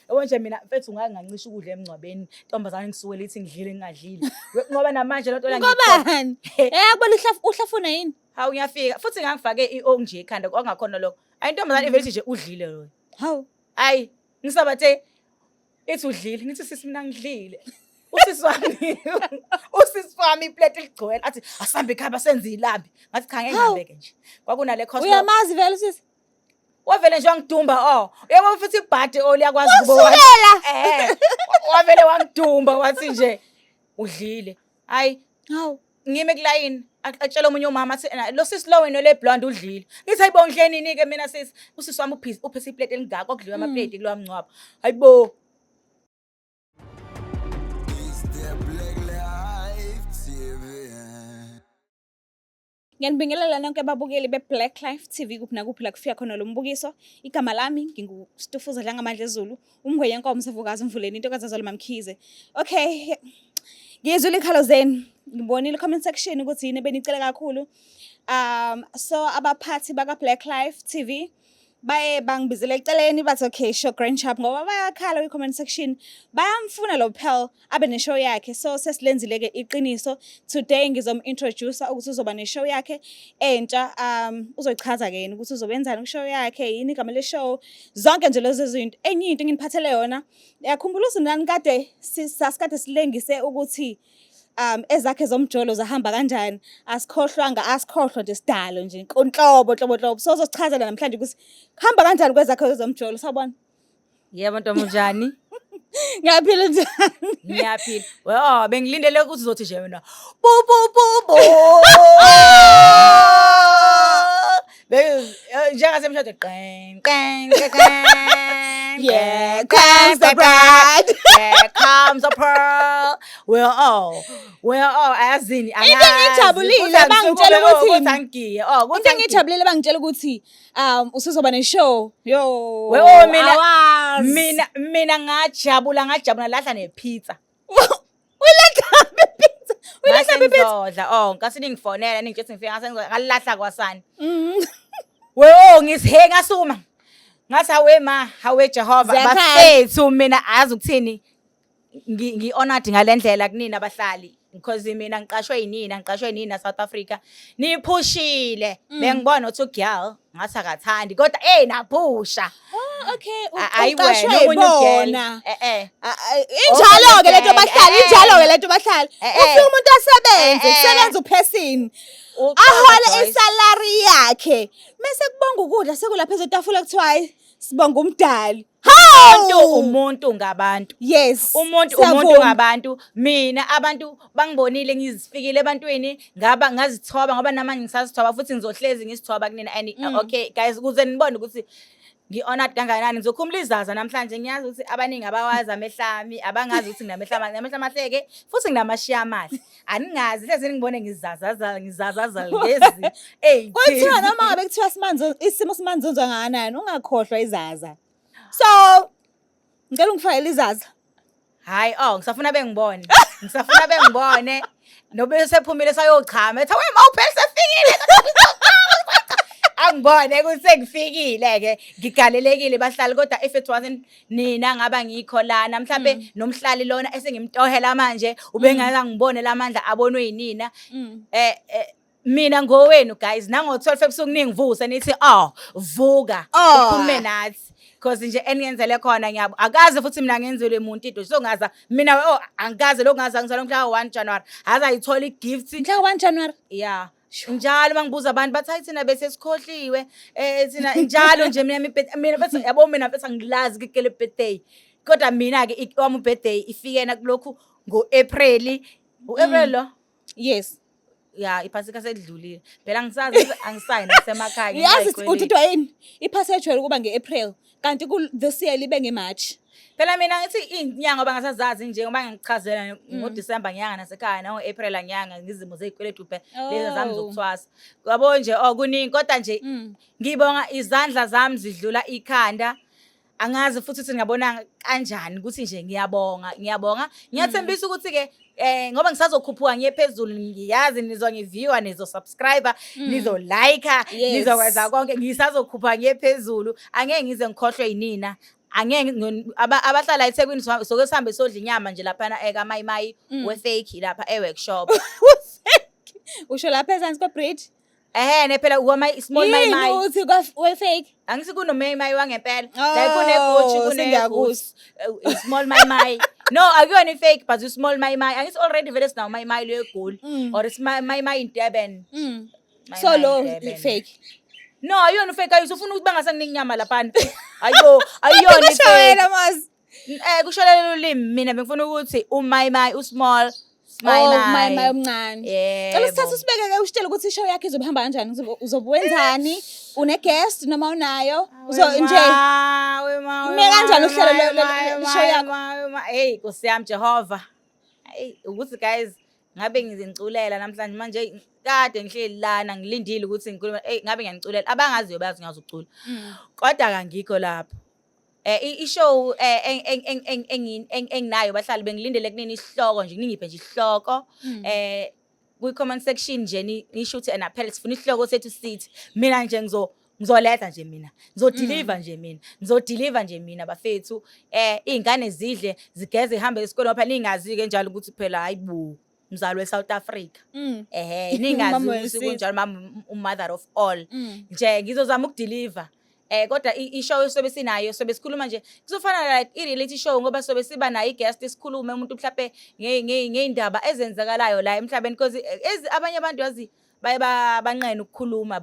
Yabo nje mina mfethu ngangancisha ukudla emngcwabeni. Ntombazane ngisuke lithi ngidlile ngingadlili. Ngoba namanje lonto la ngobani yakubona uhlafuna yini hawu ngiyafika futhi ngangifake i-onje ekhanda kwakungakhona lokho. Ayintombazane ivele nje udlile lo. hawu Hayi ngisabathe ethi udlile ngithi sisi mina ngidlile. Usisi wami iplate ligcwele athi asambe ekhaya senze ilambi ngathi cha ngeke ngibeke nje kwakunale cost uyamazi vele sisi wavele nje wangidumba yebo futhi ibhadi liyakwazi kusukela wavele wangidumba wathi nje udlile hayi hawu ngime kulayini atshela omunye umama athi lo sisi lo wena le blonde udlile ngithi hayibo ngidlenini ke mina sisi usisi wami uphisa iplate elingaka okudliwa amaplate kulowa mncwabo hayibo Ngiyanibingelela nonke ababukeli beBlack Life TV kuphi nakuphi la kufika khona lo mbukiso. Igama lami nginguStufuza Dlangamandla Zulu, umngwe yenkomo sevukazi Mvuleni into kaZazolo Mamkhize. Okay. Ngiyizwile ikhalo zenu. Ngibonile comment section ukuthi yini benicela kakhulu. So abaphathi baka Black Life TV baye bangibizele eceleni bathi okay show Grand Chap ngoba bayakhala kwi-comment section bayamfuna lo Pearl abe ne-show yakhe so sesilenzile ke iqiniso today ngizom-introduce ukuthi uzoba ne-show yakhe entsha uzoyichaza ke yena ukuthi uzobenzani ku-show yakhe yini igama le-show zonke nje lezo zinto enye into ngiphathele yona yakhumbula uzinani kade sasikade silengise ukuthi ezakhe zomjolo zahamba kanjani asikhohlwa nje sidalo nje inhlobo so uzosichazela namhlanje ukuthi kuhamba kanjani kwezakhe zomjolo sabona yebo ntombazane ngiyaphila njani ngiyaphila bengilindele ukuthi uzothi nje wena bu njengasemshado yeah comes the bride here comes the pearl we're all ayazini into ngijabulile bangitshela ukuthi angiye into ngijabulile bangitshela ukuthi usuzoba ne-show yo mina ngajabula lahla nepizza uyiletha pizza ngase ningifonela ningithi ngifika ngase ngalahla kwasani ngisihe ngasuma ngathi hawe Jehova bafethu mina ayazi ukuthini ngi-honored ngalendlela kunina abahlali because mina ngiqashwe yinina South Africa niphushile bengibona uthi girl ngathi akathandi kodwa naphusha okay uqashwe yibona injalo ke lento bahlali ufika umuntu asebenze kusebenza ahole isalary yakhe mase kubonga ukudla sekulapha ezotafula kuthiwa sibonga umdali umuntu ngabantu yes umuntu ngabantu mina abantu bangibonile ngizifikile ebantwini ngazithoba ngoba namanje ngisazithoba futhi ngizohlezi ngisithoba kunina and okay guys ukuze nibone ukuthi ngi-honored kangakanani ngizokhumula izaza namhlanje ngiyazi ukuthi abaningi abawazi amehlami abangazi ukuthi nginamehla amahleke futhi nginamashiya amahle aningazi hlezi ngibone ngizazazala lezi kuthiwa noma ngabe kuthiwa isimo simanzonzwa ngakanani ungakhohlwa izaza so ngicela ungifakele izaza hayi ngisafuna bengibone nobe sephumile sayochama ethi mawuphela sefikile angibone ukuthi sengifikile ke ngigalelekile bahlali kodwa if it wasn't nina ngaba ngikho lana mhlambe nomhlali lona esengimtohela manje ubengaka ngibone lamandla abonwe yinina mina ngowenu guys nango-12 ebusuku ningivuse nithi vuka uphume nathi because nje eniyenzele khona ngiyabo akaze futhi mina ngenzele umuntu into so ngaza mina angikaze lokho ngaza ngizalo mhla 1 January aza ayithola igift mhla 1 January yeah njalo mangibuza abantu bathi thina bese sikhohliwe thina njalo nje mina bese yabo mina bese ngilazi ke le birthday kodwa mina ke wami birthday ifikena kulokhu ngo-April lo yes ya iphasika sedlulile phela ngisazi angisayi nasemakhaya yazi uthi yini iphasika ejwayele kuba nge-April kanti this year libe ngeMarch phela mina ngithi inyanga ngoba ngasazazi nje ngoba ngichazela ngoDecember nyanga nasekhaya nango-April nyanga ngizimo zezikweletu lezi zami zokuthwasa yabo nje kuningi kodwa nje ngibonga izandla zami zidlula ikhanda angazi futhi ukuthi ngiyabona kanjani ukuthi nje ngiyabonga ngiyathembisa ukuthi ke ngoba ngisazokhuphuka ngiye phezulu ngiyazi nizongiviwa nizosubscriber nizolike nizokwenza konke ngisazokhuphuka ngiye phezulu angeke ngize ngikhohlwe yinina angeke abahlala eThekwini soke sihambe sodla inyama nje laphana ekaMayimayi we-fake lapha e-workshop. Usho lapha ezansi kwa-bridge? Ehene phela small Mayimayi. Yini uthi we-fake? Angithi kunoMayimayi wangempela. Oh, La kuneGucci sengiyakuzwa. small Mayimayi. No, akuyona i-fake but small Mayimayi. Angithi already vele sinawo Mayimayi leGoli or Mayimayi in Durban. So lo fake. No, ayona fake ayuso ufuna ukuthi bangasanginiki inyama laphana. Ayona Kushayela mas. Kusholela ulimi mina bengifuna ukuthi uMayimayi small Mayimayi omncane. Yeah. Cela sithatha usibeke-ke usitshele ukuthi ishow yakhe izohamba kanjani, uzobe wenzani, une-guest noma unayo, nje ume kanjani uhlelo le-show yakho? Hey, Nkosi yami Jehova. Hey, ukuthi guys, ngabe ngizinculela namhlanje manje kade ngihleli lana ngilindile ukuthi ngikhulume. Hey, ngabe ngiyangiculela. Abangaziyo bayazi ngazucula. Kodwa kangikho lapho. I-show enginayo bahlali bengilindele kunini isihloko nje ngingiphe nje isihloko kwi-comment section nje ni-shoot and appel sifuna isihloko sethu sithi mina nje ngizoletha nje mina ngizodeliver nje mina bafethu izingane zidle zigeze ihambe esikoleni phela ningazi ke njalo ukuthi phela hayibo mzali we-South Africa ningazi ukuthi kunjalo mama mother of all nje ngizozama ukudeliver. Kodwa i-show sobe sinayo sobe sikhuluma nje kuzofana like i-reality show ngoba sobe siba nayo i-guest isikhulume umuntu mhlawumbe ngeindaba ezenzakalayo la emhlabeni because abanye abantu yazi baye banqena ukukhuluma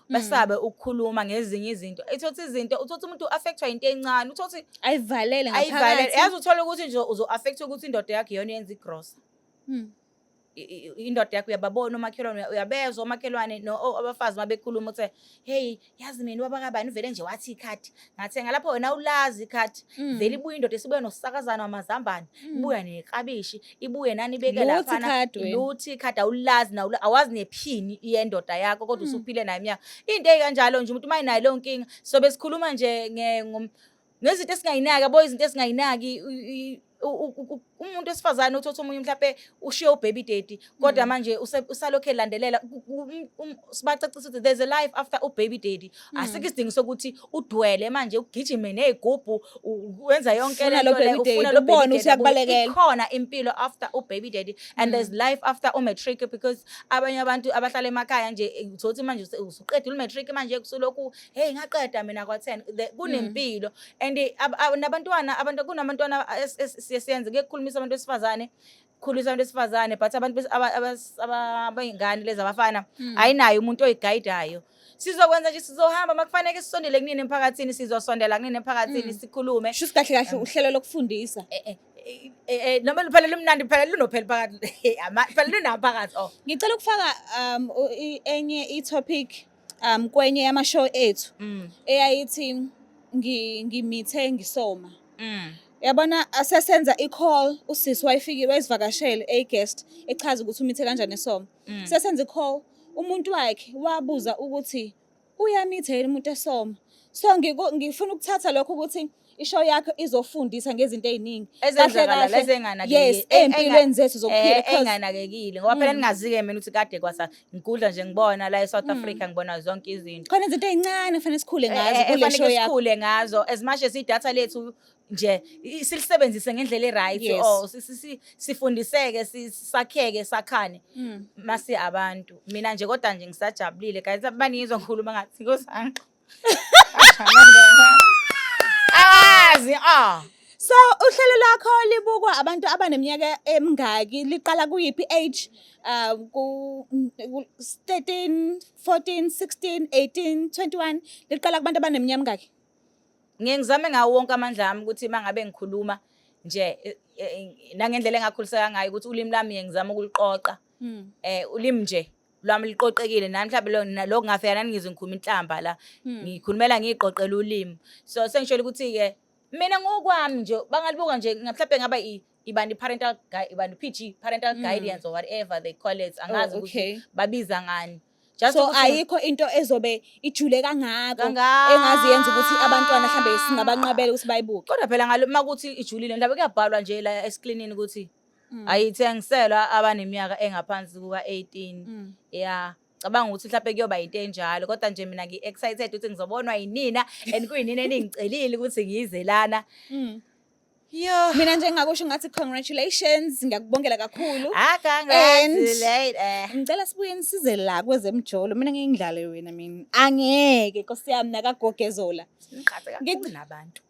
basabe ukukhuluma ngezinye izinto ithothi izinto uthothi umuntu affectwa into encane uthothi ayivalele ngaphakathi yazi uthola ukuthi nje uzo-affectwa ukuthi indoda yakho iyona yenza igrosa. Indoda yakho uyababona umakhelwane uyabezwa umakhelwane abafazi mabekhuluma uthi hey yazi mina wabakabani uvele nje wathi ikhati ngathenga lapho wena ulazi ikhati vele ibuye indoda esibuye nosakazana wamazambane ibuya neklabishi ibuye nani beke lapha luthi ikhati awulazi awazi nephini yendoda yakho kodwa usuphile nayo iminyaka into ekanjalo nje umuntu mayinayo leyo nkinga sobe sikhuluma nje ngezinto esingayinaki yabo izinto esingayinaki umuntu esifazane uthothi umunye mhlawumbe ushiye ubaby daddy kodwa manje usalokho elandelela sibacacisa ukuthi there's a life after ubaby daddy asikho isidingo sokuthi udwele manje ugijime nezigubhu wenza yonke lento le ufuna lo baby daddy ikhona impilo after ubaby daddy and there's life after umatric because abanye abantu abahlala emakhaya nje uthothi manje usuqedile umatric manje kusolokhu hey ngaqeda mina kwa10 kunempilo and nabantwana kunabantwana siyenze ngekukhulumisa abantu besifazane khulisa abantu besifazane but abantu abayingane lezi abafana ayinayo umuntu oyiguidayo sizokwenza nje sizohamba makufanele sisondele kunini emphakathini sizosondela kunini emphakathini sikhulume shuthi kahle uhlelo lokufundisa noma phela limnandi phela lunophela phakathi phela lunaphakathi ngicela ukufaka enye i-topic kwenye yamashow ethu eyayithi ngimithe ngisoma yabona asesenza i-call usisi wayefiki wayesivakashele guest echaza ukuthi umithe kanjani esoma sesenza i-call umuntu wakhe wabuza ukuthi uyamithe yini umuntu esoma so ngifuna ukuthatha lokho ukuthi ishow yakho izofundisa ngezinto eziningi ezenzakala lezenganakekile yes empilweni zethu zokuphila enganakekile ngoba phela ningazike mina ukuthi kade kwasa ngikudla nje ngibona la eSouth Africa ngibona zonke izinto khona izinto ezincane kufanele sikhule ngazo kule show yakho sikhule ngazo as much as idatha lethu nje silisebenzise ngendlela eright sifundiseke sakheke sakhane mase abantu mina nje kodwa nje ngisajabulile guys abanizwa ngikhuluma ngathi ngosanga so uhlelo lakho libukwa abantu abaneminyaka emingaki liqala kuyiphi age ku 13 14 16 18 21 liqala kubantu abaneminyaka emingaki ngiyengizame ngawo wonke amandla ami ukuthi mangabe ngikhuluma nje nangendlela engakhuliseka ngayo ukuthi ulimi lami ngiyengizama ukuliqoqa ulimi nje lwami liqoqekile nami mhlawumbe lo ngafika nani ngikhuluma inhlamba la ngikhulumela ngiqoqela ulimi so sengishela ukuthi ke mina ngokwami nje bangalibuka nje mhlawumbe ngaba ibani parental guide ibani PG parental guidance or whatever they call it angazi ukuthi babiza ngani so ayikho into ezobe ijule kangako engazi yenza ukuthi abantwana mhlambe singabanqabela ukuthi bayibuke kodwa phela makuthi ijulile ndaba kuyabhalwa nje la escreenini ukuthi ayithengiselwa abaneminyaka engaphansi kuka 18 yeah ngiyacabanga ukuthi mhlawumbe kuyoba yinto enjalo kodwa nje mina ngi-excited ukuthi ngizobonwa yinina and kuyinina eningicelile ukuthi ngize lana. Yo. Mina nje ngingakusho ngathi congratulations, ngiyakubongela kakhulu. Congrats. Ngicela sibuye nisize la kwezemjolo. Mina ngingidlale wena mina. Angeke Nkosi yami nakagogezola. Ngiqhathe kakhulu nabantu.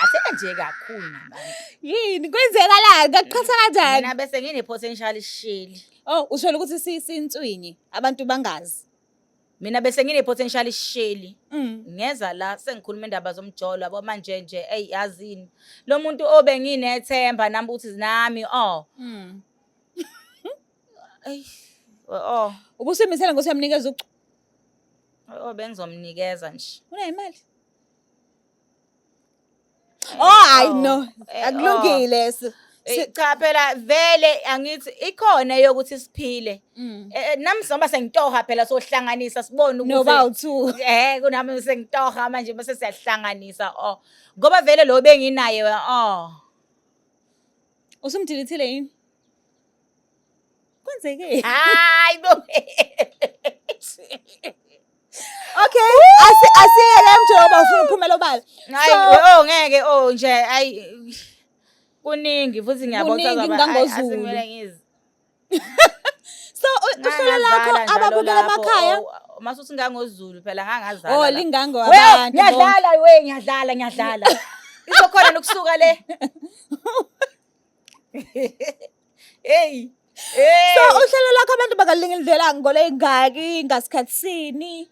Asena nje kakhulu nabantu. Yini kwenzekalani? Ngakuqhatha kanjani? Mina bese ngine-potential sheli. Oh, usho ukuthi sintswinyi abantu bangazi. Mina bese ngine-potential sheli. Ngeza la sengikhuluma indaba zomjolo yabo manje nje yazini. Lo muntu obe nginethemba nami uthi nami Ubusemisela Nkosi yami nikeza ucu. Bengizomnikeza nje. Unayimali? Hayi no. Akulungile. Cha phela vele angithi ikhona yokuthi siphile. Nami soba sengitoha phela sohlanganisa sibone ukuthi Noba u2. Kunami sengitoha manje bese siyahlanganisa ngoba vele lo benginaye Usumdilithile yini? Kwenzeke? Hayi bo. Okay, asiyeke emjoba ufuna uphumela obala. Hayi ngeke nje ayi kuningi futhi ngiyabona asingimele ngizi. So uhlelo lakho ababukela emakhaya masuthi ngangozulu phela ngangazala. Lingango abantu. Ngiyadlala. Izokhona nokusuka le. Hey. So uhlelo lakho abantu bakalingindlela ngole ingaki ngasikhatsini.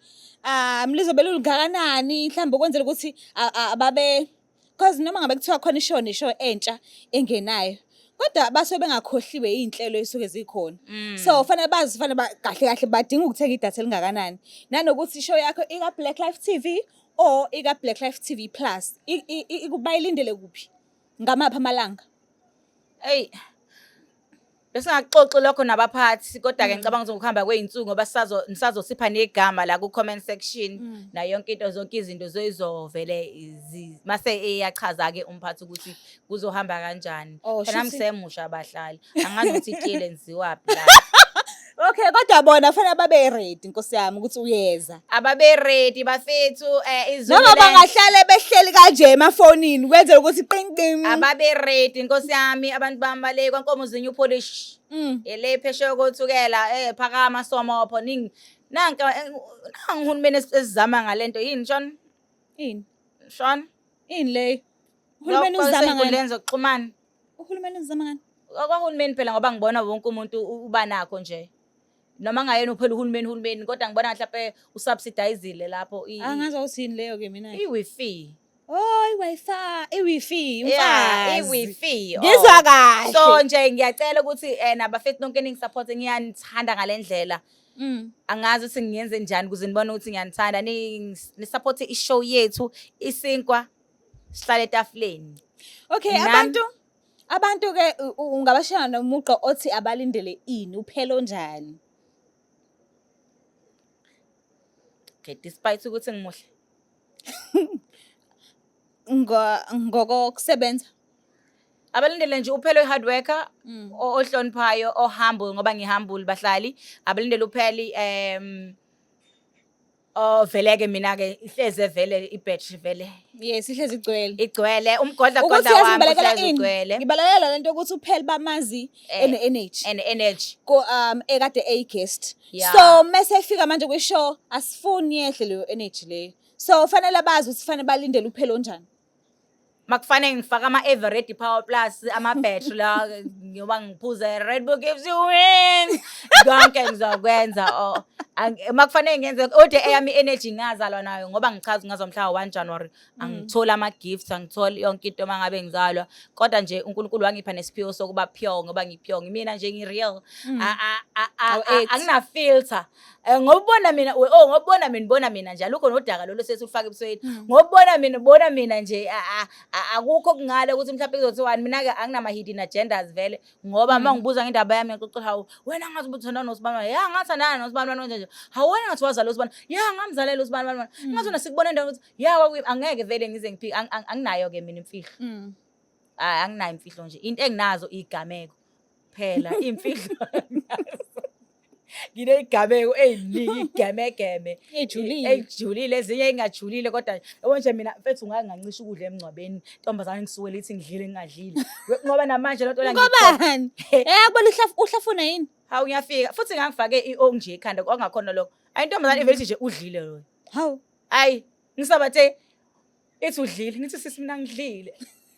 Mlizobe lulungakanani mhlawumbe ukwenzela ukuthi ababe because noma ngabe kuthiwa khona ishow entsha engenayo kodwa base bengakhohliwe izinhlelo ezisuke zikhona. So fanele kahle badinga ukuthenga idatha elingakanani nanokuthi ishow yakho ika Black Life TV or ika Black Life TV Plus ikubayilindele kuphi ngamapha amalanga. Hey bese ngaxoxa lokho nabaphathi kodwa ke ngicabanga ukuthi ukuhamba kweinsuku ngoba nisazosipha negama la ku comment section na yonke into zonke izinto zoyizovele mase eyachaza ke umphathi ukuthi kuzohamba kanjani. Phela ngisemusha abahlali angazi ukuthi itiyele nziwaphi la. Okay kodwa bona fanele babe ready Nkosi yami ukuthi uyeza. Ababe ready bafethu izulu noma bangahlale behleli kanje emafonini kwenzela ukuthi qinqim. Ababe ready Nkosi yami abantu bami le kwankomo zinyu polish. Le phesheya kothukela phakama somopho nanka uhulumeni esizama ngalento yini Sean? Ini? Sean? Ini le? Uhulumeni uzama ngani? Lenzo kuxhumana. Uhulumeni uzama ngani? Okwahulumeni phela ngoba ngibona wonke umuntu uba nakho nje. Noma ngayena uphela uhulumeni kodwa ngibona mhlawumbe usubsidizile lapho angazi uthini leyo ke mina i-Wi-Fi. I-Wi-Fi Yeah, i-Wi-Fi. Ngizwa kahle. So nje ngiyacela ukuthi nabafethu nonke ningisupport ngiyanithanda ngalendlela. Angazi ukuthi ngiyenze njani ukuze nibone ukuthi ngiyanithanda ni support ishow yethu isinkwa sihlale etafuleni. Okay abantu ke ungabashaya nomuqa othi abalindele ini uphelo njani? Okay, despite ukuthi ngimuhle. Ngokusebenza. Abalindele nje uphelo i-hard worker ohloniphayo humble ngoba ngihumble bahlali. Abalindele upheli veleke mina ke ihleze vele i-battery vele. Yes ihlezi igcwele umgodla wami ihlezi igcwele. Ngibalalela lento ukuthi upheli bamazi energy ko ekade guest. So mase efika manje kwishow asifuni yehle leyo energy leyo. So fanele bazi ukuthi fanele balindele uphelo njani. Makufanele ngifaka ama-Everready Power Plus ama-battery la ngoba ngiphuza Red Bull gives you wings. Konke ngizokwenza makufanele ngenze ode eyami energy ngazalwa nayo ngoba ngichaza ngazwa mhla 1 January angithola ama-gifts angithola yonke into mangabe ngizalwa kodwa nje uNkulunkulu wangipha nesiphiwo sokuba pure ngoba ngipure ngimina nje ngi-real angina filter. Ngobona mina ngobona mina njalo ukho nodaka lolo sethi ufaka ebusweni ngobona mina nje akukho okungale ukuthi mhlawumbe kuzothiwani mina ke anginama hidden agendas vele ngoba mangibuza ngendaba yami ngixoxa hawo wena ngathi ubuthanda noSibani ya ngathandana noSibani nje hawona ngathi wazala uSibani ya ngamzalela uSibani ngathi una sikubona endawo ukuthi ya angeke vele ngize ngiphike anginayo ke mina imfihlo anginayo imfihlo nje into enginazo igameko phela imfihlo ngineyigameko eyiningi igemegeme. Ejulile. Ejulile ezinye engajulile kodwa yabo nje mina mfethu ngangisho ukudla emngcwabeni. Intombazane ngisuke lithi ngidlile ngingadlile. Ngoba namanje lonto la Ngobani? Akubona uhlafuna yini? Hawu ngiyafika futhi ngangifake i-onje ekhanda kwangakhona lokho. Ayintombazane ivele nje udlile lo. Hawu. Ayi ngisabathe ethi udlile ngithi sisi mina ngidlile.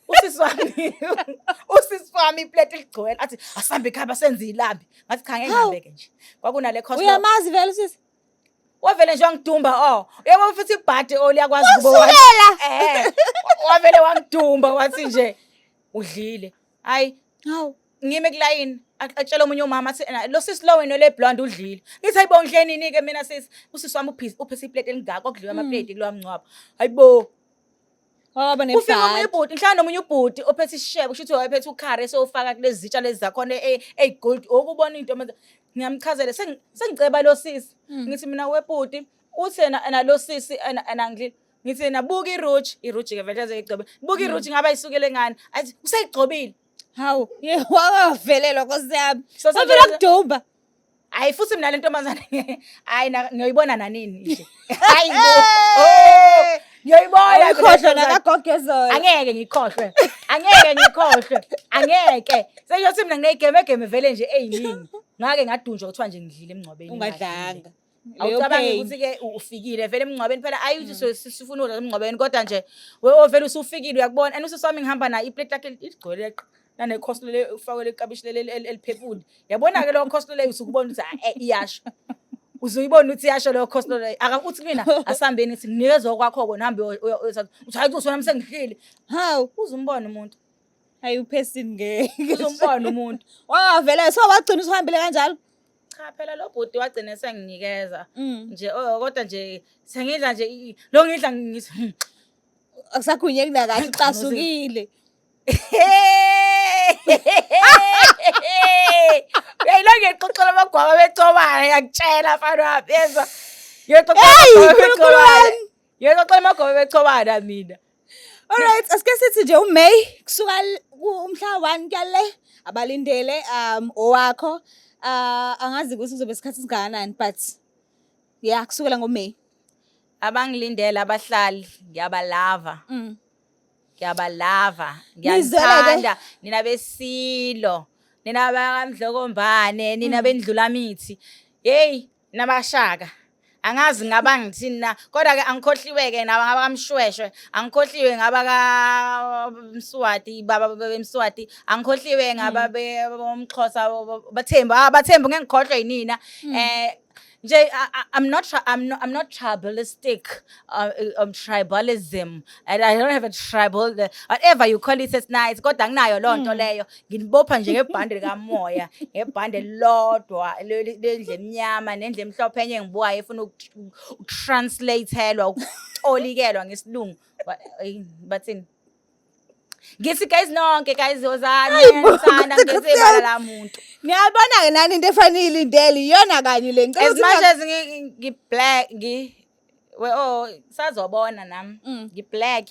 Usisi wami iplate ligcwele athi asambe ekhaya basenze ilambi ngathi cha ngeke ngihambeke nje kwakunale cost Uyamazi vele sisi? wavele nje wangidumba yebo futhi ibhadi liyakwazi Usukela. Wavele wangidumba wathi nje udlile hayi Hawu. ngime kulayini atshela omunye umama athi lo sisi lo wena le blonde udlile ngithi hayibo ngidlenini ke mina sisi usisi wami uphisa iplate elingaka okudliwa amaplate kulowa mncwabo hayibo Waba ufika omunye nebhadi. ibhudi mhlawumbe nomunye ubhudi ophethe ishebo kusho ukuthi wayephethe ukhare sowufaka kulezi zitsha lezi zakhona eyigold okubona into manje ngiyamchazela sengiceba lo sisi ngithi mina webhudi uthi yena lo sisi anangidlile ngithi nabuka iruji ke vele ezeyigcobe buka iruji ngaba isukele ngani athi useyigcobile Hawu. Wakavelelwa Nkosi yami. So, Wavela kudumba. hayi futhi mina le ntombazane hayi ngiyoyibona nanini nje hayi ngiyoyibona Ukhohlwa nakagogezolo. angeke ngikhohlwe angeke sengiyothi mina ngineyigemegeme vele nje eyiningi ngake ngadunjwa kuthiwa nje ngidlile emngcwabeni Ungadlanga. awucabangi ukuthi-ke ufikile vele emngcwabeni phela ayi ukuthi sifuna udla emngcwabeni kodwa nje ovele usufikile uyakubona and usisi wami ngihamba nayo iplate lakhe ligcwele nanekhosi lele ufakele ikabishi leli eliphephuli yabona-ke leyo khosi lele usukubona ukuthi iyasho uzuyibona ukuthi iyasho leyo khosi lele akakuthi mina asihambeni ithi nginikeze okwakho-ko nihambe uthi hayi kuthi wena msengidlile Hawu. uzumbona umuntu Hayi uphesini ngeke. uzumbona umuntu Wavela wagcina usihambile kanjalo. cha phela lo bhudi wagcine senginikeza Mm. nje kodwa nje sengidla nje lo ngidla ngithi Akusakhunye kunakahle ucasukile. Uyayilo ngiyexoxela amagwaba betsobana ngiyakutshela mfana wami yezwa ngiyexoxela amagwaba betsobana mina. Alright, asike sithi nje uMay kusuka umhla 1 kale abalindele owakho angazi ukuthi uzobe isikhathi singakanani but yeah kusukela ngoMay. Abangilindele abahlali ngiyabalava. Ngiyabalava, Nizwela-ke? ngiyathanda nina besilo, nina bakamdlokombane, nina bendlula mithi. Hey, nabashaka. Angazi ngaba ngithini na, kodwa ke angikhohliwe-ke naba ngaba kamshweshwe, angikhohliwe ngaba kaMswati, baba bemswati, angikhohliwe ngaba bomxhosa bathembu ngeke ngikhohlwe yinina. Nje I'm not tribalistic. Tribalism. I don't have a tribal. Whatever you call it, it's nice. Kodwa anginayo lonto leyo. Nginibopha nje ngebhande likamoya, ngebhande lodwa lendle emnyama nendle emhlophe enye engibukayo efuna ukutranslateelwa ukutolikelwa ngesilungu. Bathini? Ngithi guys nonke guys yozani ngiyithanda ngiyezibala la muntu. Ngiyabona ke nani into efanele ilindele iyona kanye le ngicela As much as ngi-black sazobona nami ngi-black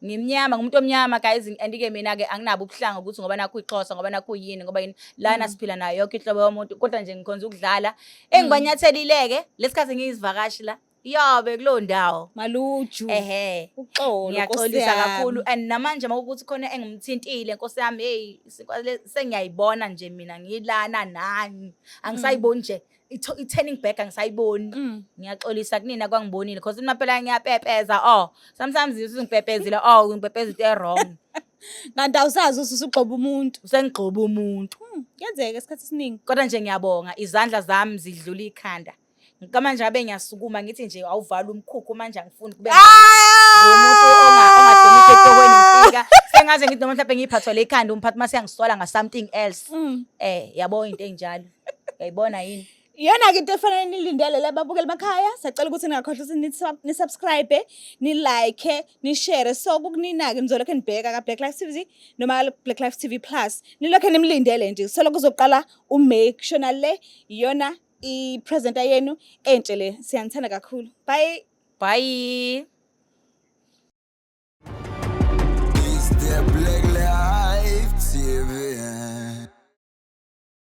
ngimnyama ngumuntu omnyama guys and-ke mina-ke anginabo ubuhlanga ukuthi ngoba nakho ixhosa ngoba nakho yini ngoba yini lana siphila nayo yonke inhlobo yomuntu kodwa nje ngikhonza ukudlala engibanyathelile-ke lesikhathi ngiyizivakashi la yobe kulowo ndawo maluju uxolo ngiyaxolisa kakhulu and namanje makukuthi khona engimthintile nkosi yami hey sengiyayibona nje mina ngilana nani angisayiboni nje i-turning back angisayiboni ngiyaxolisa kunina kwangibonile because mina phela ngiyapepeza sometimes usungipepezile ngipepeza into wrong kanti awusazi usugxoba umuntu usengigxoba umuntu kuyenzeka isikhathi esiningi kodwa nje ngiyabonga izandla zami zidlula ikhanda manje abe ngiyasukuma ngithi nje awuvala umkhukhu manje angifuni kube ngumuntu ongadonisi etokweni ngifika sengaze ngithi noma mhlawumbe ngiyiphathwa le ikhanda umphathi mase yangisola nga something else yabo into enjalo uyayibona yini iyona-ke into efanele nilindele lababukeli emakhaya siyacela ukuthi ningakhohlwa ukuthi ni-subscribe ni-like ni-share so kukunina-ke nizolokhu nibheka ka-Black Lives TV noma Black Lives TV Plus nilokhu nimlindele nje solo kuzoqala uMay kushona le iyona i-presenter yenu enhle le siyanithanda kakhulu bye Is there